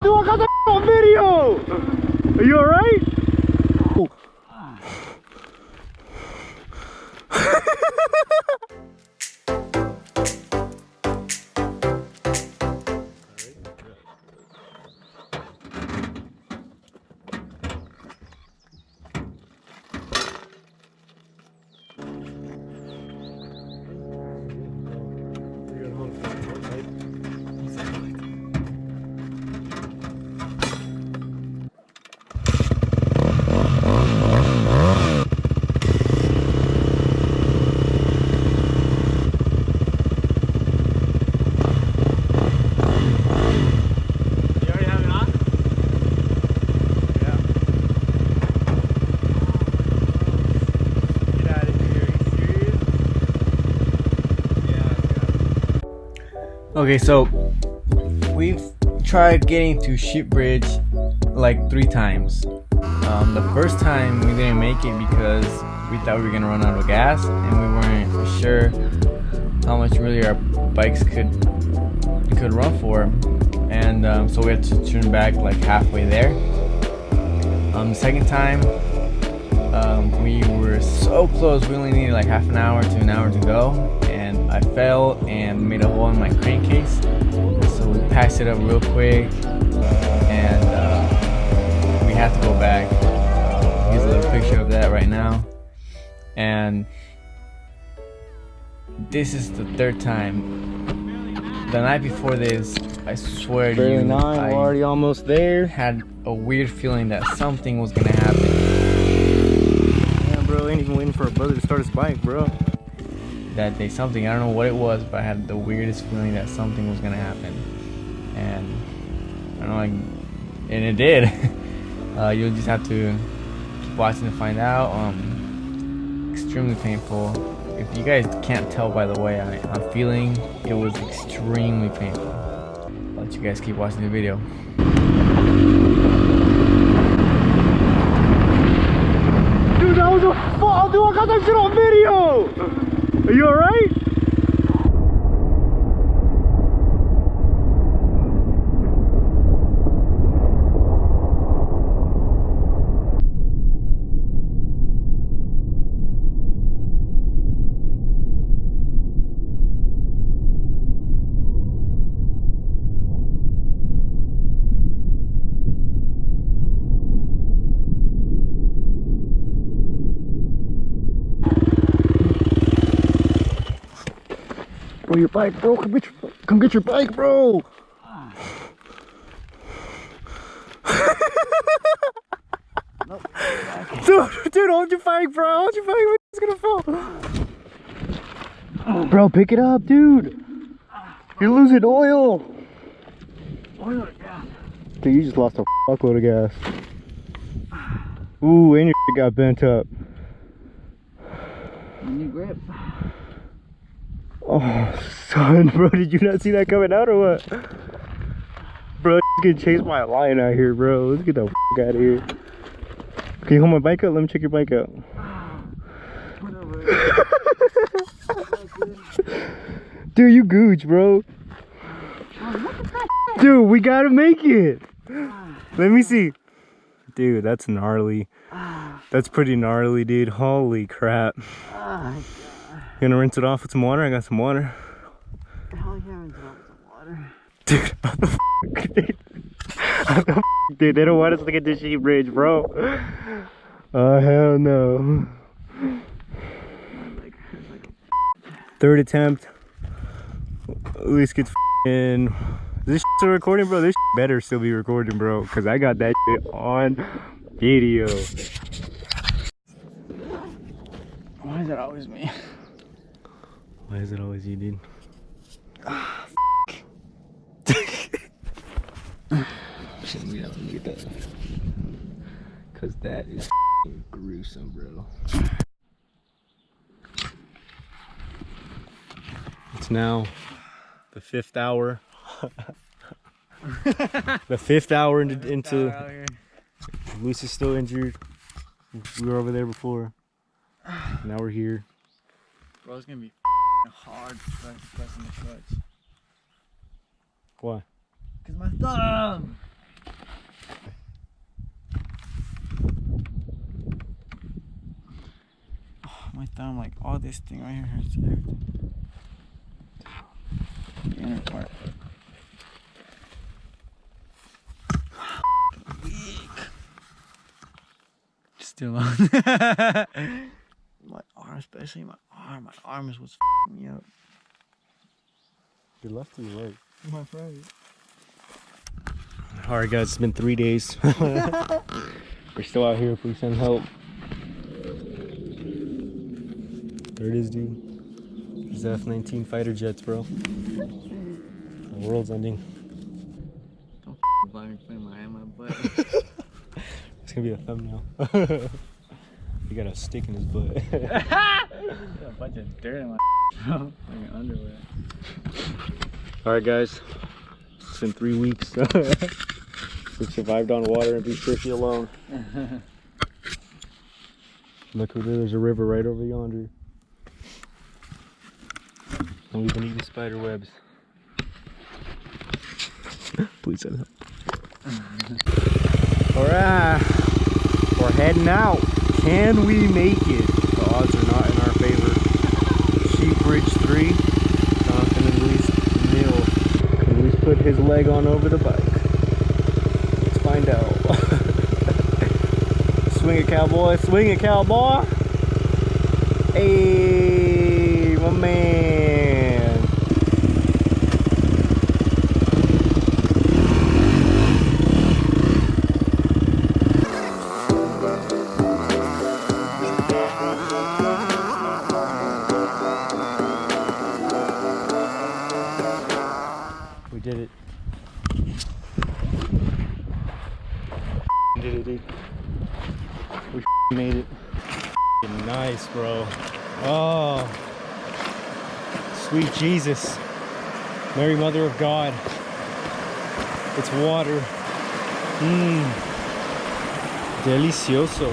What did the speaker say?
dude, I got that on video! Are you alright? Oh. Okay, so we've tried getting to Ship Bridge like 3 times. The first time we didn't make it because we thought we were gonna run out of gas and we weren't for sure how much really our bikes could run for, and so we had to turn back like halfway there. The second time we were so close, we only needed like half an hour to an hour to go, and I fell and made a hole in my crankcase, so we patched it up real quick, and we had to go back. Here's a little picture of that right now, and this is the 3rd time. The night before this, I swear to you, we're already almost there. Had a weird feeling that something was gonna happen. Yeah, bro, ain't even waiting for a brother to start his bike, bro. That day, something, I don't know what it was, but I had the weirdest feeling that something was gonna happen, and I don't know, like, and it did. You'll just have to keep watching to find out. Extremely painful. If you guys can't tell by the way I'm feeling, it was extremely painful. I'll let you guys keep watching the video. Dude, that was a fall, dude, I got that shit on video! Are you alright? Bro, your bike, bro. Come get your bike, bro. Nope. Dude, hold your bike, bro. Hold your bike. It's gonna fall. Bro, pick it up, dude. You're losing oil. Oil or gas? Dude, you just lost a fuckload of gas. Ooh, and your got bent up. New grip. Oh, son, bro, did you not see that coming out or what? Bro, getting chased by a lion out here, bro. Let's get the fuck out of here. Can you hold my bike up? Let me check your bike out. Dude, you gooch, bro. Dude, we gotta make it. Let me see. Dude, that's gnarly. That's pretty gnarly, dude. Holy crap. You gonna rinse it off with some water? I got some water. Hell yeah, rinse it off with some water. Dude, how the f, dude, they don't want us to get this Ship Bridge, bro. Oh, hell no. 3rd attempt. At least get in. Is this still recording, bro? This better still be recording, bro, because I got that shit on video. Why is it always me? Why is it always you, dude? Shouldn't be able to get that. Cause that is gruesome, bro. It's now the 5th hour. The 5th hour into Luis is still injured. We were over there before. Now we're here. Bro, it's gonna be hard pressing the clutch. Why? Cause my thumb. thumb, like all this thing right here hurts everything. The inner part. Still on. My arm, especially my arm is what's f***ing me up. Your left or your right? My right. Alright guys, it's been 3 days. We're still out here, please send help. There it is, dude. These F-19 fighter jets, bro. The world's ending. Don't f***ing put my hand in my butt. It's gonna be a thumbnail. He got a stick in his butt. Got a bunch of dirt in my bro. Like an underwear. Alright guys, it's been 3 weeks. We've survived on water and be fishy alone. Look over there, there's a river right over yonder. And we've been eating spider webs. Please send help. Alright, we're heading out. Can we make it? The odds are not in our favor. Sheep Bridge 3, Jonathan and Luis nil. Can Luis put his leg on over the bike? Let's find out. Swing it, cowboy. Swing it, cowboy. Hey, my man. We did it. Did it, dude. We made it. Nice, bro. Oh, sweet Jesus. Mary, Mother of God. It's water. Mmm. Delicioso.